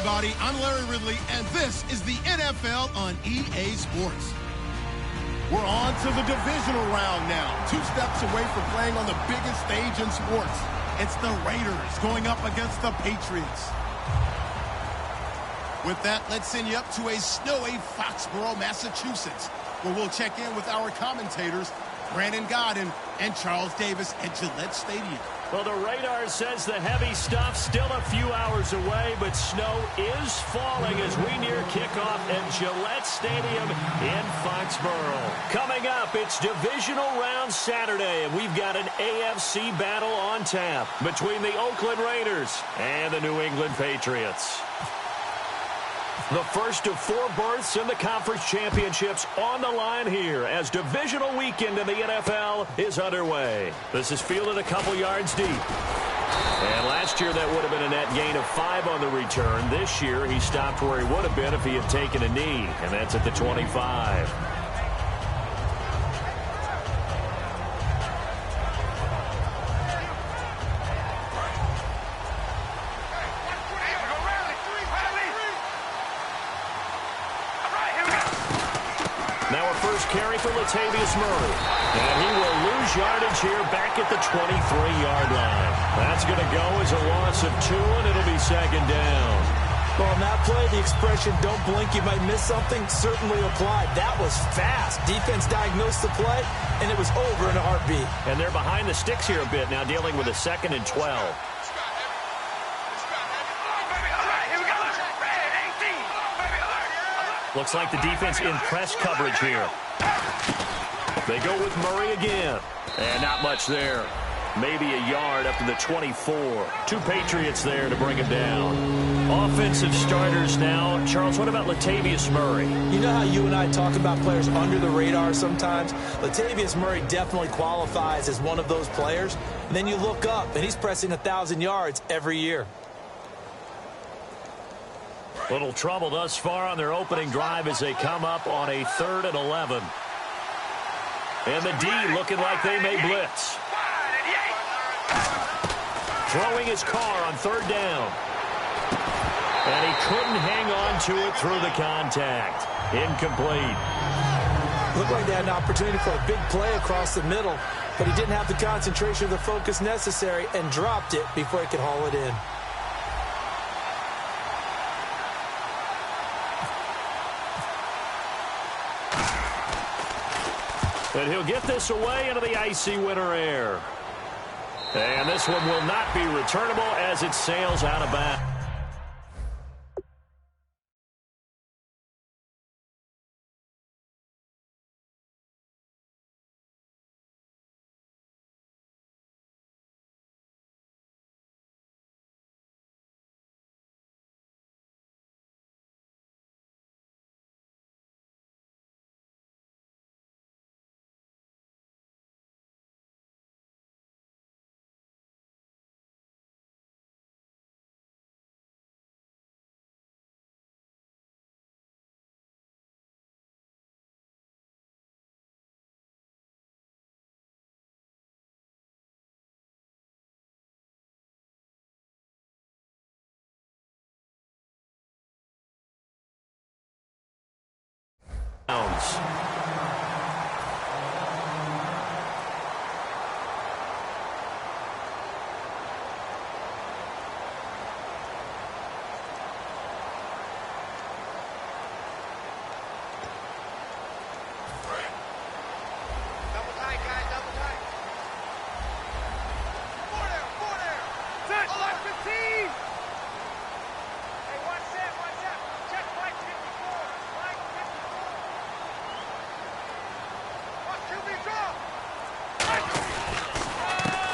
everybody. I'm Larry Ridley, and this is the NFL on EA Sports. We're on to the divisional round now. 2 steps away from playing on the biggest stage in sports. It's the Raiders going up against the Patriots. With that, let's send you up to a snowy Foxborough, Massachusetts, where we'll check in with our commentators, Brandon Godden and Charles Davis at Gillette Stadium. Well, the radar says the heavy stuff still a few hours away, but snow is falling as we near kickoff at Gillette Stadium in Foxborough. Coming up, it's divisional round Saturday, and we've got an AFC battle on tap between the Oakland Raiders and the New England Patriots. The first of 4 berths in the conference championships on the line here as divisional weekend in the NFL is underway. This is fielded a couple yards deep. And last year that would have been a net gain of 5 on the return. This year he stopped where he would have been if he had taken a knee, and that's at the 25. Carry for Latavius Murray. And he will lose yardage here back at the 23-yard line. That's going to go as a loss of 2, and it'll be second down. Well, on that play, the expression, don't blink, you might miss something, certainly applied. That was fast. Defense diagnosed the play, and it was over in a heartbeat. And they're behind the sticks here a bit now, dealing with a 2nd and 12. Looks like the defense in press coverage here. They go with Murray again. And not much there. Maybe a yard up to the 24. 2 Patriots there to bring him down. Offensive starters now. Charles, what about Latavius Murray? You know how you and I talk about players under the radar sometimes? Latavius Murray definitely qualifies as one of those players. And then you look up, and he's pressing 1,000 yards every year. Little trouble thus far on their opening drive as they come up on a 3rd and 11. And the D looking like they may blitz. Throwing his car on 3rd down. And he couldn't hang on to it through the contact. Incomplete. Looked like they had an opportunity for a big play across the middle, but he didn't have the concentration or the focus necessary and dropped it before he could haul it in. And he'll get this away into the icy winter air. And this one will not be returnable as it sails out of bounds.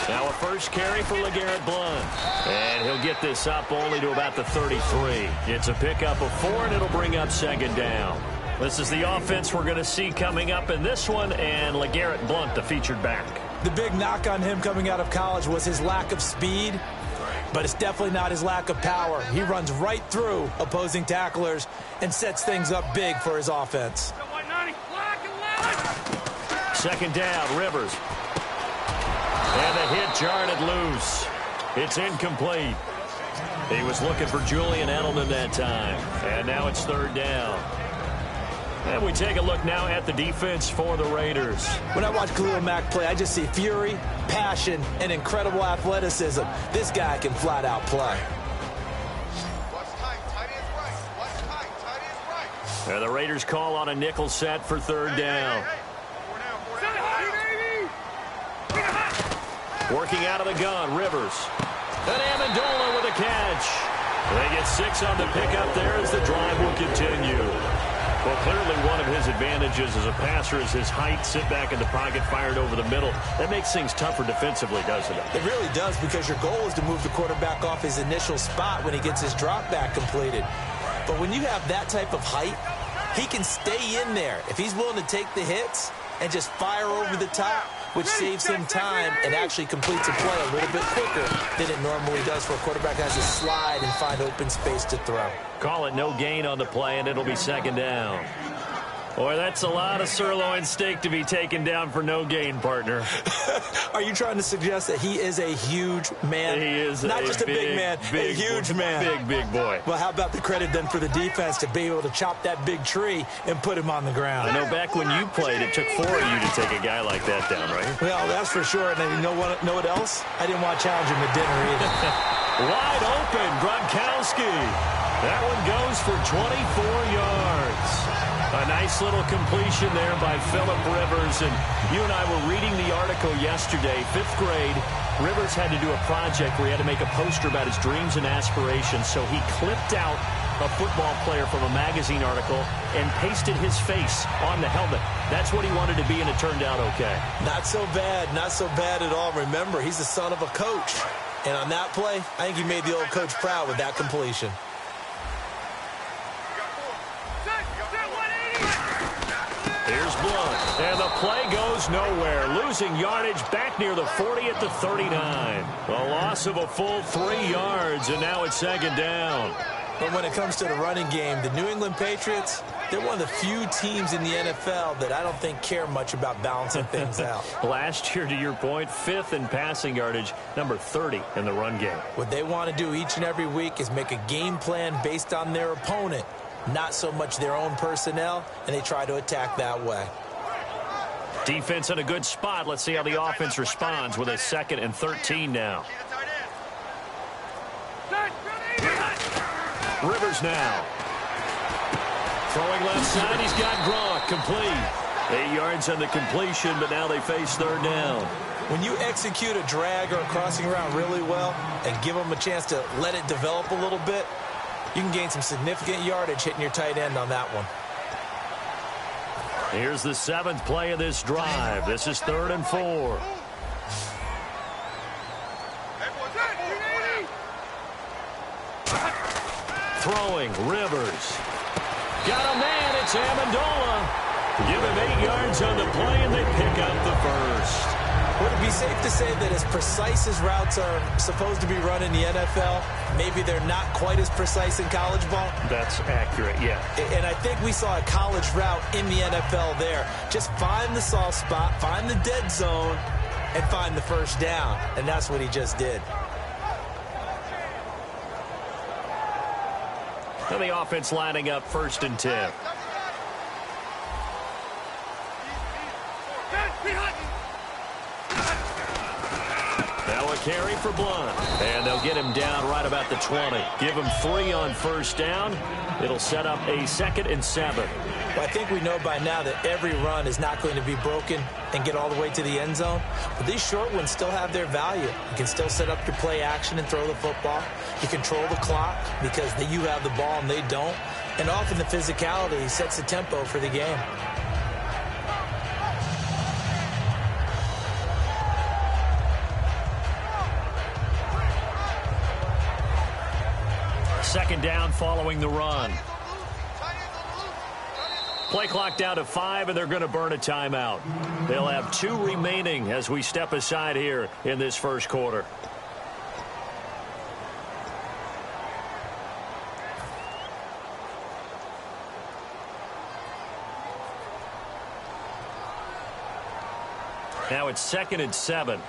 Now a first carry for LeGarrette Blount. And he'll get this up only to about the 33. It's a pickup of 4, and it'll bring up second down. This is the offense we're going to see coming up in this one, and LeGarrette Blount, the featured back. The big knock on him coming out of college was his lack of speed, but it's definitely not his lack of power. He runs right through opposing tacklers and sets things up big for his offense. Second down, Rivers. And the hit jarred it loose. It's incomplete. He was looking for Julian Edelman that time. And now it's third down. And we take a look now at the defense for the Raiders. When I watch Khalil Mack play, I just see fury, passion, and incredible athleticism. This guy can flat out play. And the Raiders call on a nickel set for third down. Working out of the gun, Rivers. And Amendola with a catch. They get 6 on the pickup there as the drive will continue. Well, clearly one of his advantages as a passer is his height, sit back in the pocket, fired over the middle. That makes things tougher defensively, doesn't it? It really does, because your goal is to move the quarterback off his initial spot when he gets his drop back completed. But when you have that type of height, he can stay in there if he's willing to take the hits and just fire over the top, which saves him time and actually completes a play a little bit quicker than it normally does for a quarterback that has to slide and find open space to throw. Call it no gain on the play, and it'll be second down. Boy, that's a lot of sirloin steak to be taken down for no gain, partner. Are you trying to suggest that he is a huge man? He is not just a big man, a huge man. Big boy. Well, how about the credit then for the defense to be able to chop that big tree and put him on the ground? I know back when you played, it took 4 of you to take a guy like that down, right? Well, that's for sure. And then you know what else? I didn't want to challenge him at dinner either. Wide open, Gronkowski. That one goes for 24 yards. A nice little completion there by Phillip Rivers. And you and I were reading the article yesterday, 5th grade. Rivers had to do a project where he had to make a poster about his dreams and aspirations. So he clipped out a football player from a magazine article and pasted his face on the helmet. That's what he wanted to be, and it turned out okay. Not so bad at all. Remember, he's the son of a coach. And on that play, I think he made the old coach proud with that completion. Here's Blunt, and the play goes nowhere. Losing yardage back near the 40 at the 39. A loss of a full 3 yards, and now it's second down. But when it comes to the running game, the New England Patriots, they're one of the few teams in the NFL that I don't think care much about balancing things out. Last year, to your point, 5th in passing yardage, number 30 in the run game. What they want to do each and every week is make a game plan based on their opponent, not so much their own personnel, and they try to attack that way. Defense in a good spot. Let's see how the offense responds with a 2nd and 13 now. Rivers now. Throwing left side, he's got Gronk, complete. 8 yards on the completion, but now they face third down. When you execute a drag or a crossing route really well and give them a chance to let it develop a little bit, you can gain some significant yardage hitting your tight end on that one. Here's the 7th play of this drive. This is 3rd and 4. Throwing, Rivers. Got a man, it's Amendola. Give him 8 yards on the play, and they pick up the first. Would it be safe to say that as precise as routes are supposed to be run in the NFL, maybe they're not quite as precise in college ball? That's accurate, yeah. And I think we saw a college route in the NFL there. Just find the soft spot, find the dead zone, and find the first down. And that's what he just did. And the offense lining up 1st and 10. Now a carry for Blunt. And they'll get him down right about the 20. Give him 3 on first down. It'll set up a 2nd and 7. Well, I think we know by now that every run is not going to be broken and get all the way to the end zone. But these short ones still have their value. You can still set up your play action and throw the football. You control the clock because you have the ball and they don't. And often the physicality sets the tempo for the game. Second down following the run. Play clock down to 5, and they're going to burn a timeout. They'll have 2 remaining as we step aside here in this first quarter. Now it's 2nd and 7.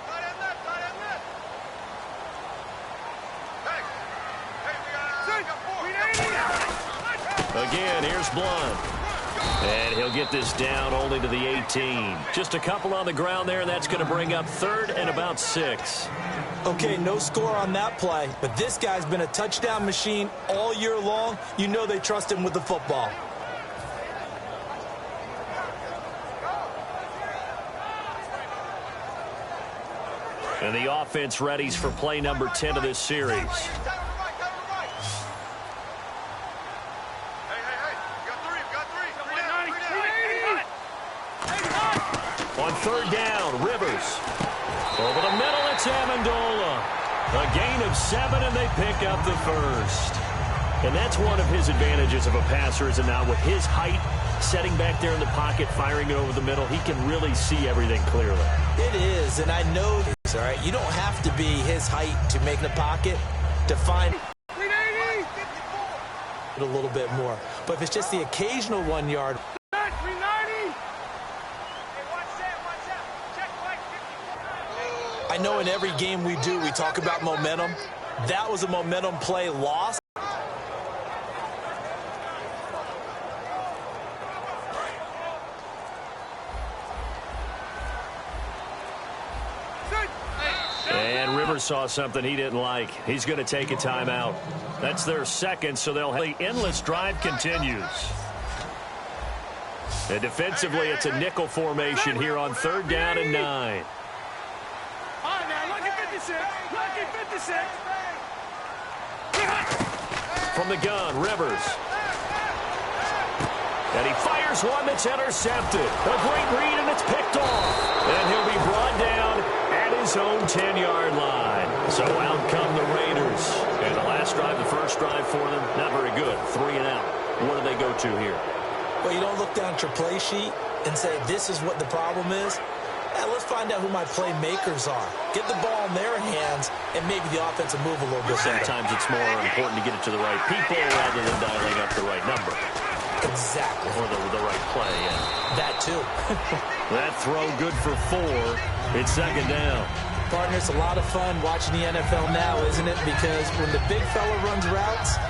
first blood. And he'll get this down only to the 18. Just a couple on the ground there, and that's going to bring up 3rd and about 6. Okay, no score on that play, but this guy's been a touchdown machine all year long. You know they trust him with the football. And the offense readies for play number 10 of this series. On 3rd down, Rivers. Over the middle, it's Amendola. A gain of 7, and they pick up the first. And that's one of his advantages of a passer, is it not? With his height, setting back there in the pocket, firing it over the middle, he can really see everything clearly. It is, and I know this, all right? You don't have to be his height to make the pocket to find it a little bit more. But if it's just the occasional 1 yard, I know in every game we do, we talk about momentum. That was a momentum play lost. And Rivers saw something he didn't like. He's going to take a timeout. That's their second, so they'll have the endless drive continues. And defensively, it's a nickel formation here on 3rd down and 9. From the gun, Rivers. And he fires one that's intercepted. A great read, and it's picked off. And he'll be brought down at his own 10-yard line. So out come the Raiders. And the last drive, the first drive for them, not very good. 3 and out. What do they go to here? Well, you don't look down at your play sheet and say, this is what the problem is. Now, let's find out who my playmakers are. Get the ball in their hands, and maybe the offense will move a little bit better. Sometimes it's more important to get it to the right people rather than dialing up the right number. Exactly. Or the right play, yeah. That, too. That throw good for 4. It's 2nd down. Partner, it's a lot of fun watching the NFL now, isn't it? Because when the big fella runs routes,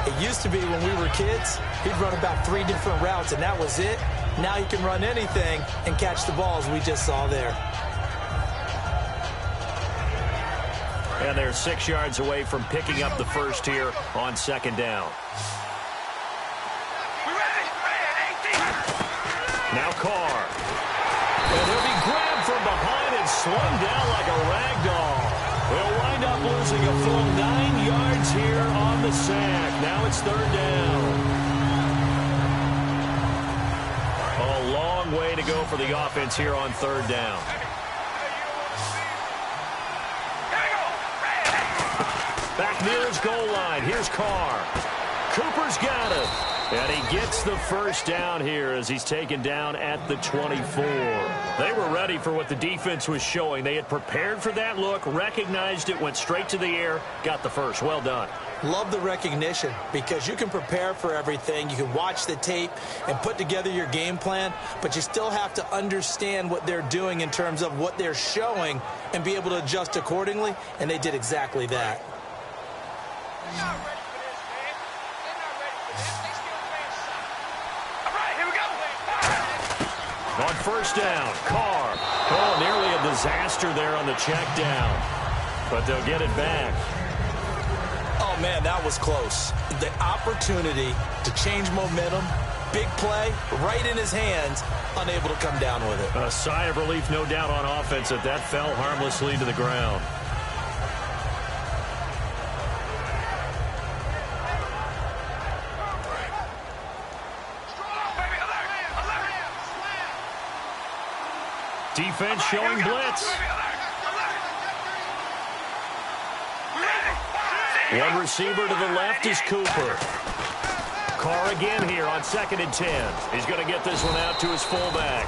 it used to be when we were kids, he'd run about 3 different routes, and that was it. Now you can run anything and catch the balls we just saw there. And they're 6 yards away from picking up the first here on 2nd down. Now Carr. And he'll be grabbed from behind and slung down like a rag doll. They'll wind up losing a full 9 yards here on the sack. Now it's 3rd down. A long way to go for the offense here on 3rd down. Back near his goal line. Here's Carr. Cooper's got it. And he gets the first down here as he's taken down at the 24. They were ready for what the defense was showing. They had prepared for that look, recognized it, went straight to the air, got the first. Well done. Love the recognition because you can prepare for everything. You can watch the tape and put together your game plan, but you still have to understand what they're doing in terms of what they're showing and be able to adjust accordingly, and they did exactly that. On 1st down, Carr. Oh, nearly a disaster there on the check down. But they'll get it back. Oh, man, that was close. The opportunity to change momentum, big play, right in his hands, unable to come down with it. A sigh of relief, no doubt, on offense that fell harmlessly to the ground. Defense showing blitz. One receiver to the left is Cooper. Carr again here on 2nd and 10. He's going to get this one out to his fullback.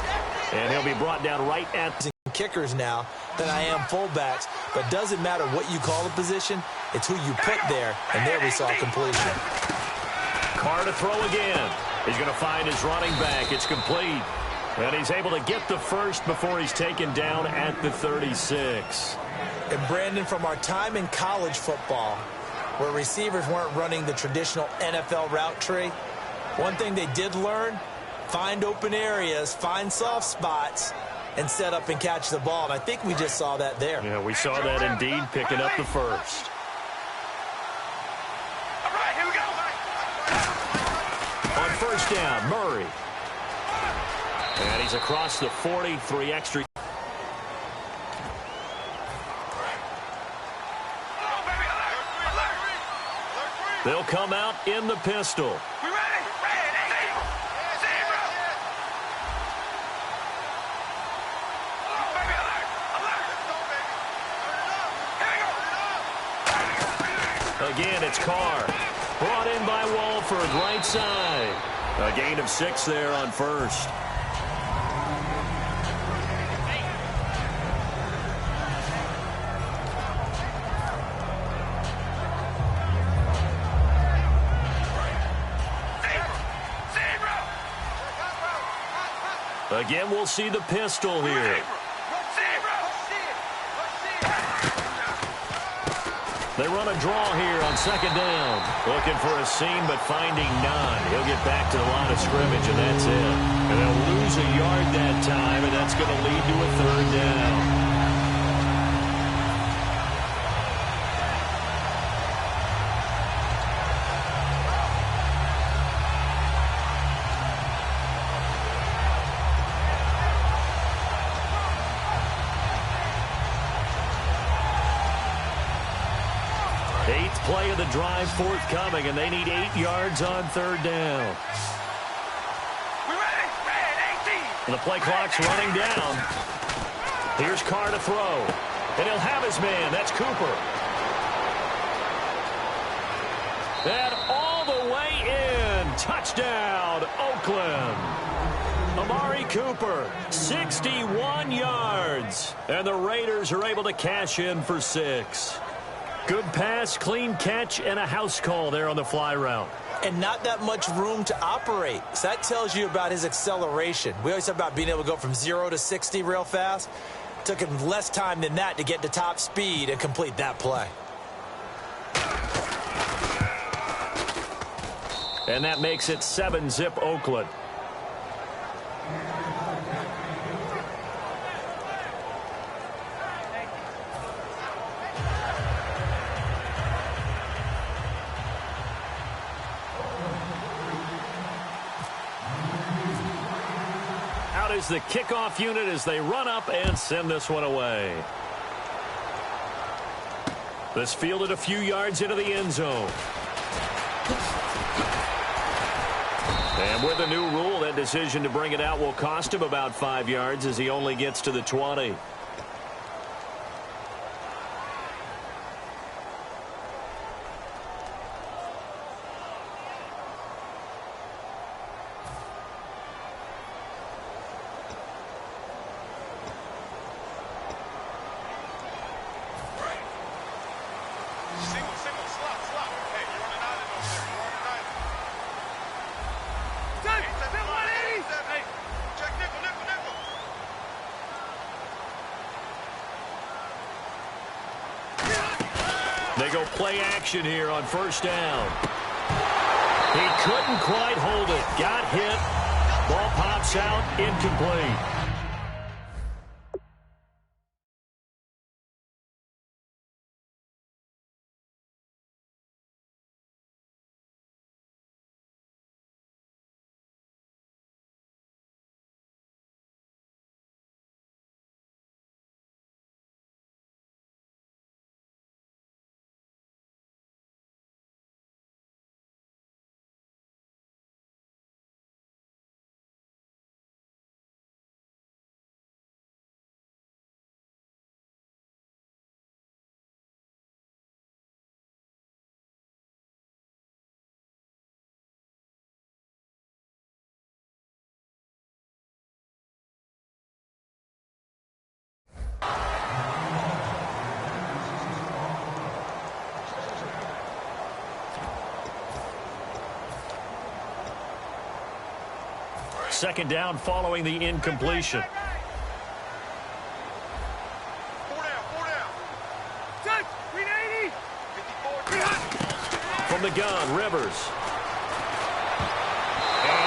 And he'll be brought down right at kickers now than I am fullbacks. But doesn't matter what you call the position, it's who you put there. And there we saw completion. Carr to throw again. He's going to find his running back. It's complete. And he's able to get the first before he's taken down at the 36. And Brandon, from our time in college football, where receivers weren't running the traditional NFL route tree, One thing they did learn, find open areas, find soft spots, and set up and catch the ball. And I think we just saw that there. Yeah, we saw that indeed, picking up the first. All right, here we go. On first down, Murray. And he's across the 40, 3 extra. They'll come out in the pistol. We ready? Ready. Zero. Baby, alert. Alert. Here we go. Again, it's Carr. Brought in by Walford, right side. A gain of 6 there on first. Again, we'll see the pistol here. They run a draw here on second down. Looking for a seam, but finding none. He'll get back to the line of scrimmage, and that's it. And they'll lose a yard that time, and that's going to lead to a third down. Eighth play of the drive forthcoming, and they need 8 yards on third down. We ready? Ready, 18. The play clock's running down. Here's Carr to throw. And he'll have his man. That's Cooper. And all the way in. Touchdown, Oakland. Amari Cooper, 61 yards. And the Raiders are able to cash in for 6. Good pass, clean catch, and a house call there on the fly route. And not that much room to operate. So that tells you about his acceleration. We always talk about being able to go from 0 to 60 real fast. Took him less time than that to get to top speed and complete that play. And that makes it 7-zip Oakland. Is the kickoff unit as they run up and send this one away. This fielded a few yards into the end zone. And with a new rule, that decision to bring it out will cost him about 5 yards as he only gets to the 20. They go play action here on first down. He couldn't quite hold it. Got hit. Ball pops out. Incomplete. Second down following the incompletion. From the gun, Rivers.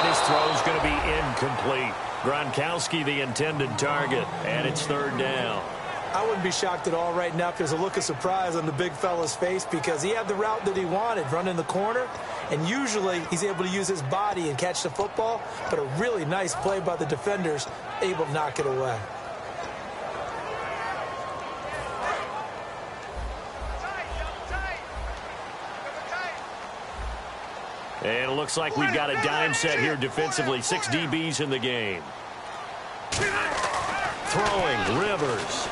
And his throw's going to be incomplete. Gronkowski the intended target, and it's third down. I wouldn't be shocked at all right now if there's a look of surprise on the big fella's face because he had the route that he wanted, running the corner, and usually he's able to use his body and catch the football, but a really nice play by the defenders, able to knock it away. And it looks like we've got a dime set here defensively. 6 DBs in the game. Throwing, Rivers.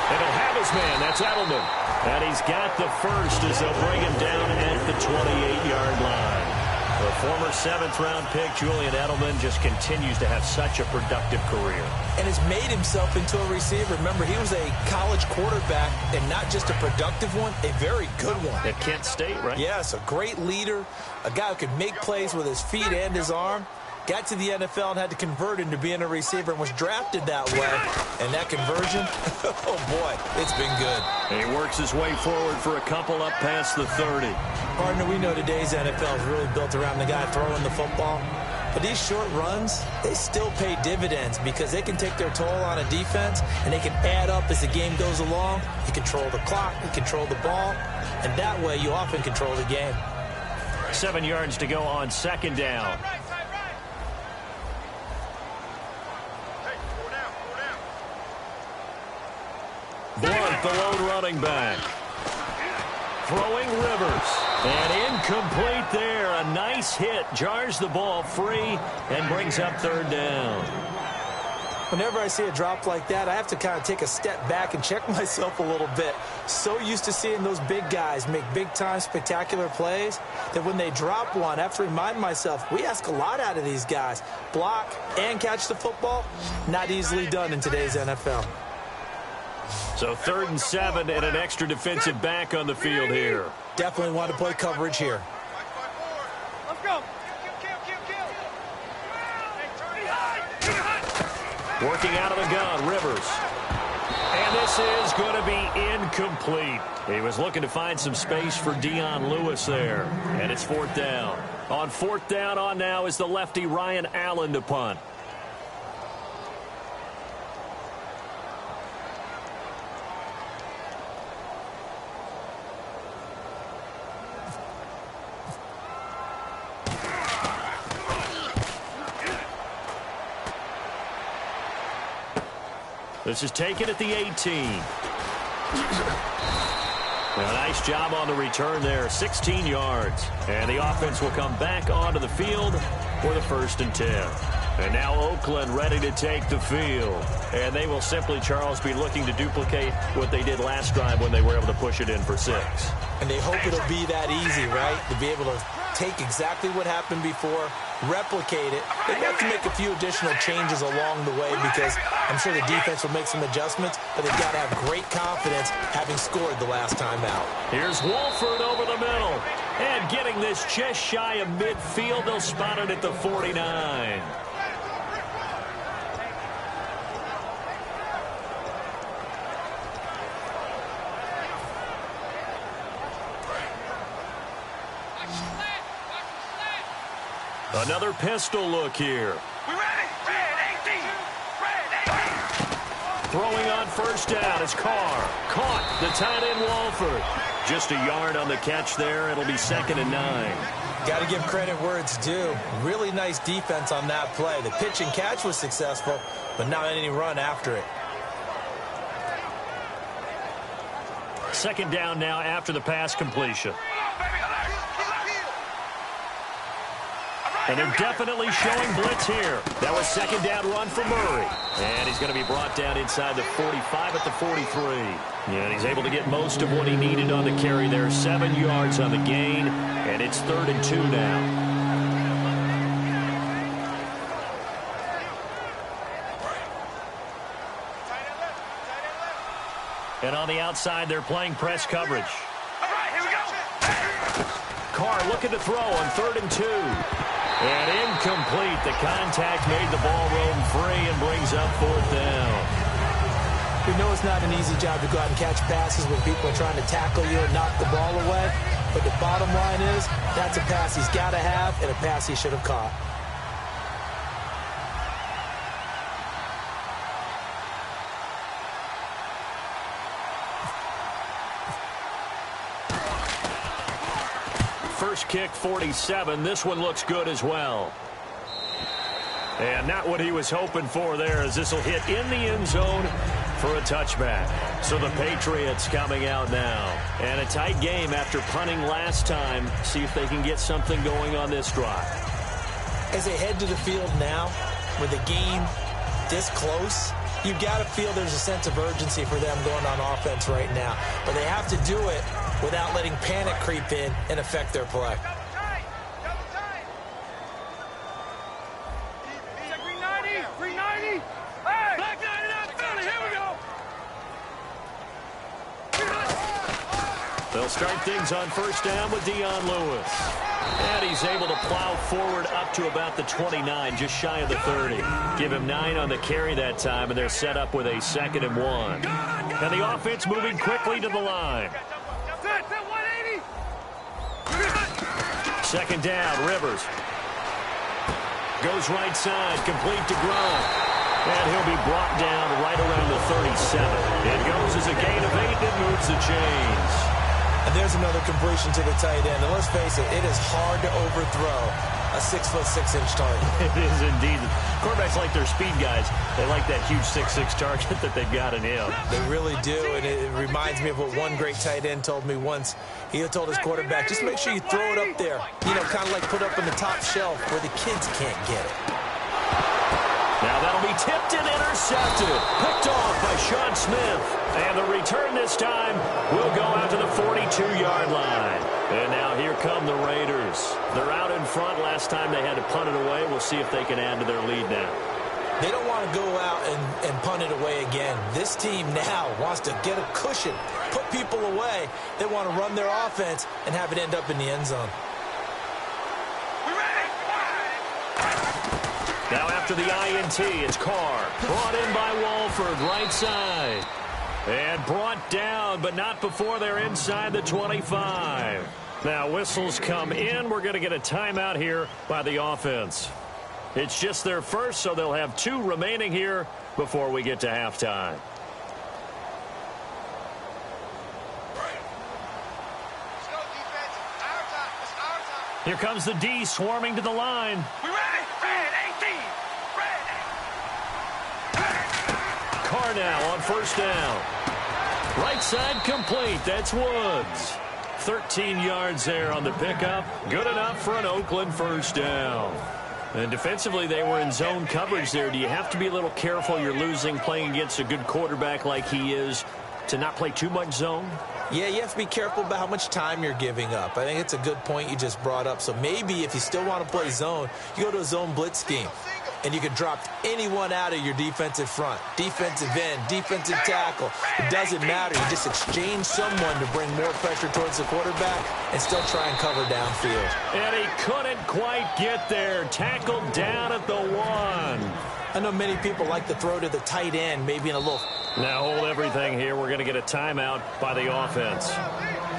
And he'll have his man. That's Edelman. And he's got the first as they'll bring him down at the 28-yard line. The former 7th-round pick, Julian Edelman, just continues to have such a productive career. And has made himself into a receiver. Remember, he was a college quarterback, and not just a productive one, a very good one. At Kent State, right? Yes, a great leader, a guy who could make plays with his feet and his arm. Got to the NFL and had to convert into being a receiver and was drafted that way. And that conversion, oh boy, it's been good. And he works his way forward for a couple up past the 30. Partner, we know today's NFL is really built around the guy throwing the football. But these short runs, they still pay dividends because they can take their toll on a defense and they can add up as the game goes along. You control the clock, you control the ball, and that way you often control the game. 7 yards to go on second down. Blunt, the lone running back. Throwing Rivers. And incomplete there. A nice hit. Jars the ball free and brings up third down. Whenever I see a drop like that, I have to kind of take a step back and check myself a little bit. So used to seeing those big guys make big-time spectacular plays that when they drop one, I have to remind myself, we ask a lot out of these guys. Block and catch the football, not easily done in today's NFL. So 3rd and 7 and an extra defensive back on the field here. Definitely want to play coverage here. Let's go. Working out of the gun, Rivers. And this is going to be incomplete. He was looking to find some space for Dion Lewis there. And it's 4th down. On 4th down on now is the lefty Ryan Allen to punt. This is taken at the 18. A nice job on the return there, 16 yards. And the offense will come back onto the field for the 1st and 10. And now Oakland ready to take the field. And they will simply, Charles, be looking to duplicate what they did last drive when they were able to push it in for 6. And they hope it'll be that easy, right? To be able to take exactly what happened before, replicate it. They've got to make a few additional changes along the way because I'm sure the defense will make some adjustments, but they've got to have great confidence having scored the last time out. Here's Wolford over the middle. And getting this just shy of midfield, they'll spot it at the 49. Another pistol look here. We ready? Red 18. Red 18. Throwing on 1st down is Carr. Caught the tight end Wolford. Just a yard on the catch there. It'll be 2nd and 9. Got to give credit where it's due. Really nice defense on that play. The pitch and catch was successful, but not any run after it. 2nd down now after the pass completion. And they're definitely showing blitz here. That was 2nd down run for Murray. And he's going to be brought down inside the 45 at the 43. And he's able to get most of what he needed on the carry there. 7 yards on the gain. And it's 3rd and 2 now. And on the outside, they're playing press coverage. All right, here we go. Carr looking to throw on 3rd and 2. And incomplete. The contact made the ball roam free and brings up 4th down. We know it's not an easy job to go out and catch passes when people are trying to tackle you and knock the ball away. But the bottom line is, that's a pass he's got to have and a pass he should have caught. First kick, 47. This one looks good as well. And not what he was hoping for there, as this will hit in the end zone for a touchback. So the Patriots coming out now. And a tight game after punting last time. See if they can get something going on this drive. As they head to the field now, with the game this close, you've got to feel there's a sense of urgency for them going on offense right now. But they have to do it without letting panic creep in and affect their play. They'll start things on first down with Dion Lewis. And he's able to plow forward up to about the 29, just shy of the 30. Give him 9 on the carry that time, and they're set up with a 2nd and 1. And the offense moving quickly to the line. 2nd down, Rivers. Goes right side, complete to Gronk. And he'll be brought down right around the 37. It goes as a gain of 8 that moves the chains. And there's another completion to the tight end. And let's face it, it is hard to overthrow a 6'6" target. It is indeed. Quarterbacks like their speed guys. They like that huge 6'6" target that they've got in him. They really do, and it reminds me of what one great tight end told me once. He told his quarterback, just make sure you throw it up there. You know, kind of like put up on the top shelf where the kids can't get it. Now that'll be tipped and intercepted. Picked off by Sean Smith. And the return this time will go out to the 42-yard line. And now here come the Raiders. They're out in front. Last time they had to punt it away. We'll see if they can add to their lead now. They don't want to go out and punt it away again. This team now wants to get a cushion, put people away. They want to run their offense and have it end up in the end zone. Now after the INT, it's Carr. Brought in by Walford, right side. And brought down, but not before they're inside the 25. Now whistles come in. We're going to get a timeout here by the offense. It's just their first, so they'll have 2 remaining here before we get to halftime. Here comes the D swarming to the line. We ready? Red 18. Red. Carr now on first down. Right side complete. That's Woods. 13 yards there on the pickup. Good enough for an Oakland first down. And defensively, they were in zone coverage there. Do you have to be a little careful? You're losing playing against a good quarterback like he is to not play too much zone? Yeah, you have to be careful about how much time you're giving up. I think it's a good point you just brought up. So maybe if you still want to play zone, you go to a zone blitz scheme. And you can drop anyone out of your defensive front. Defensive end, defensive tackle. It doesn't matter. You just exchange someone to bring more pressure towards the quarterback and still try and cover downfield. And he couldn't quite get there. Tackled down at the 1. I know many people like to throw to the tight end, maybe in a little... Now hold everything here. We're going to get a timeout by the offense.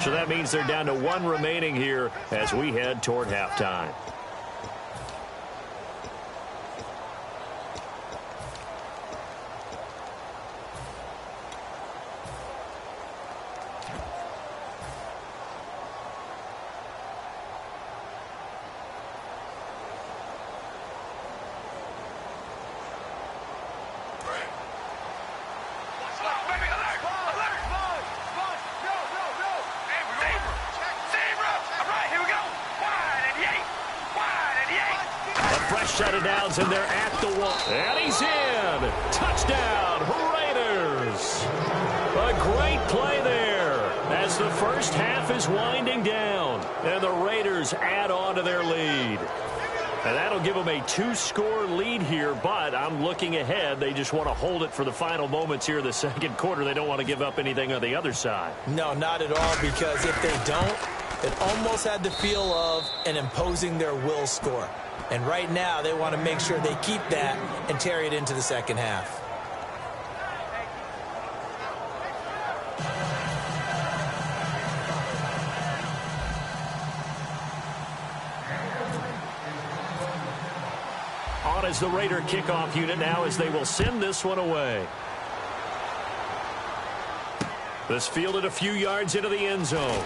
So that means they're down to 1 remaining here as we head toward halftime. Set of downs, and they're at the 1. And he's in. Touchdown, Raiders. A great play there as the first half is winding down. And the Raiders add on to their lead. And that'll give them a 2-score lead here, but I'm looking ahead. They just want to hold it for the final moments here of the second quarter. They don't want to give up anything on the other side. No, not at all, because if they don't, it almost had the feel of an imposing their will score. And right now, they want to make sure they keep that and carry it into the second half. as the Raider kickoff unit now as they will send this one away. This fielded a few yards into the end zone.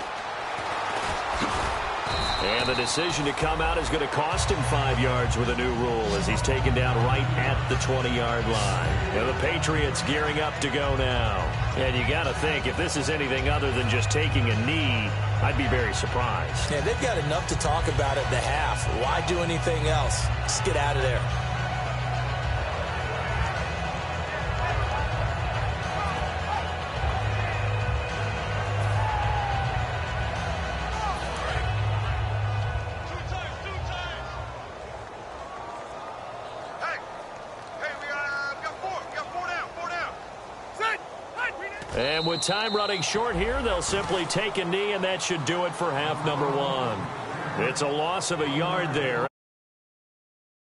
And the decision to come out is going to cost him 5 yards with a new rule as he's taken down right at the 20-yard line. And the Patriots gearing up to go now. And you got to think, if this is anything other than just taking a knee, I'd be very surprised. Yeah, they've got enough to talk about at the half. Why do anything else? Just get out of there. And with time running short here, they'll simply take a knee, and that should do it for half number one. It's a loss of a yard there.